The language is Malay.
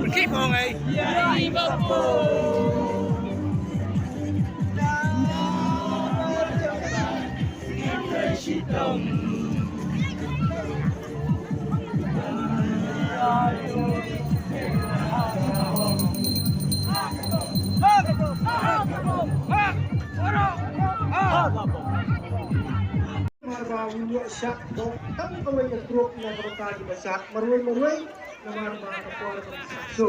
Keep on, eh? Marbawinya syak dok kan kawai na truk na kapatagi basak marway na marba kapwa ng sakso.